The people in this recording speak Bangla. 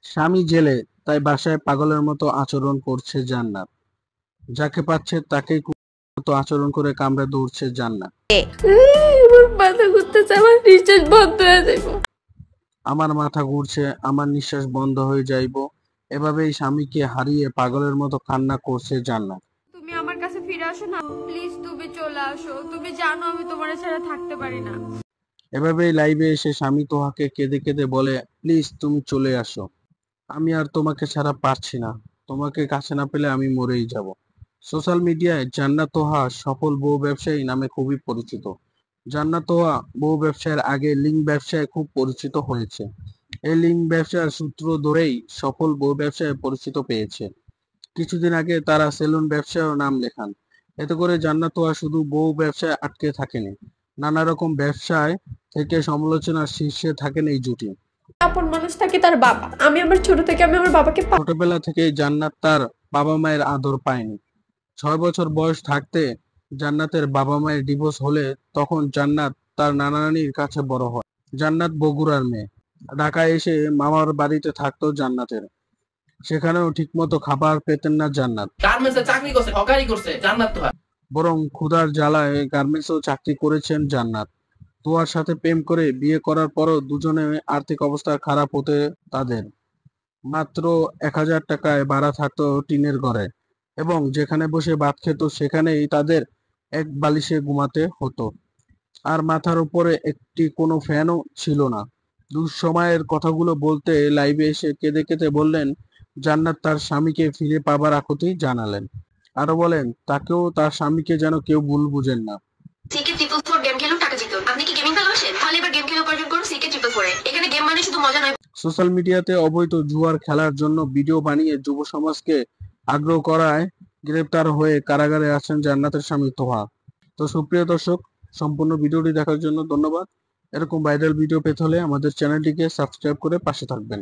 স্বামী জেলে, তাই বাসায় পাগলের মতো আচরণ করছে জান্নাত। যাকে পাচ্ছে তাকেই মতো আচরণ করে কামড়ে দৌড়ছে জান্নাত। আমার মাথা ঘুরতেছে, আমার নিঃশ্বাস বন্ধ হয়ে যাইব। আমার মাথা ঘুরছে, আমার নিঃশ্বাস বন্ধ হয়ে যাইব। এভাবেই স্বামীকে হারিয়ে পাগলের মতো কান্না করছে জান্নাত। তুমি আমার কাছে ফিরে আসো না প্লিজ, তুমি চলে আসো, তুমি জানো আমি তোমার ছাড়া থাকতে পারি না। এভাবেই লাইভে এসে স্বামী তোহাকে কেঁদে কেঁদে বলে, প্লিজ তুমি চলে আসো, আমি আর তোমাকে ছাড়া পারছি না, তোমাকে কাছে না পেলে আমি মরেই যাব। সোশ্যাল মিডিয়ায় জান্নাত তোহা সফল বউ ব্যবসায়ী নামে খুবই পরিচিত। জান্নাত তোহা বউ ব্যবসায়ের আগে লিঙ্ক ব্যবসায় খুব পরিচিত হয়েছে। এই লিঙ্ক ব্যবসার সূত্র ধরেই সফল বউ ব্যবসায় পরিচিত পেয়েছে। কিছুদিন আগে তারা সেলুন ব্যবসায়ও নাম লেখান। এতে করে জান্নাত তোহা শুধু বউ ব্যবসায় আটকে থাকেনি, নানা রকম ব্যবসায় থেকে সমালোচনার শীর্ষে থাকেন এই জুটি। আপন মানুষটাকে তার বাবা, আমি আমার ছোট থেকে আমি আমার বাবাকে ছোটবেলা থেকেই জান্নাত তার বাবা মায়ের আদর পায়নি। 6 বছর বয়স থাকতে জান্নাতের বাবা মায়ের ডিভোর্স হলে তখন জান্নাত তার নানা নানির কাছে বড় হয়। জান্নাত বগুড়ার মেয়ে। ঢাকায় এসে মামার বাড়িতে থাকতো জান্নাতের। সেখানেও ঠিকমতো খাবার পেতেন না জান্নাত। গার্মেন্টসে চাকরি করছে, হকারি করছে জান্নাত তোহা। বরং ক্ষুধার জ্বালায় গার্মেন্টসেও চাকরি করেছেন জান্নাত। তোয়ার সাথে প্রেম করে বিয়ে করার পরও দুজনে আর্থিক অবস্থা খারাপ হতে তাদের। মাত্র ১,০০০ টাকায় ভাড়া থাকতো টিনের ঘরে এবং যেখানে বসে ভাত খেত সেখানেই তাদের এক বালিশে ঘুমাতে হতো। আর মাথার উপরে একটি কোনো ফ্যানও ছিল না। দুঃসময়ের কথাগুলো বলতে লাইভে এসে কেঁদে কেঁদে বললেন জান্নাত তার স্বামীকে ফিরে পাবার আকুতি জানালেন। আরো বলেন তাকেও তার স্বামীকে যেন কেউ ভুল বুঝেন না। সিকে ট্রিপল ফোর গেম খেলুন, টাকা জিতুন। আপনি কি গেমিং ভালোবাসেন? তাহলে এবার গেম খেলে উপার্জন করুন সিকে ট্রিপল ফোরে। এখানে গেম মানে শুধু মজা নয়। সোশ্যাল মিডিয়াতে অবৈধ জুয়ার খেলার জন্য ভিডিও বানিয়ে যুব সমাজকে আগ্রহ করায় গ্রেপ্তার হয়ে কারাগারে আছেন জান্নাতের স্বামী তোহা। তো সুপ্রিয় দর্শক, সম্পূর্ণ ভিডিওটি দেখার জন্য ধন্যবাদ। এরকম ভাইরাল ভিডিও পেতে হলে আমাদের চ্যানেলটিকে সাবস্ক্রাইব করে পাশে থাকবেন।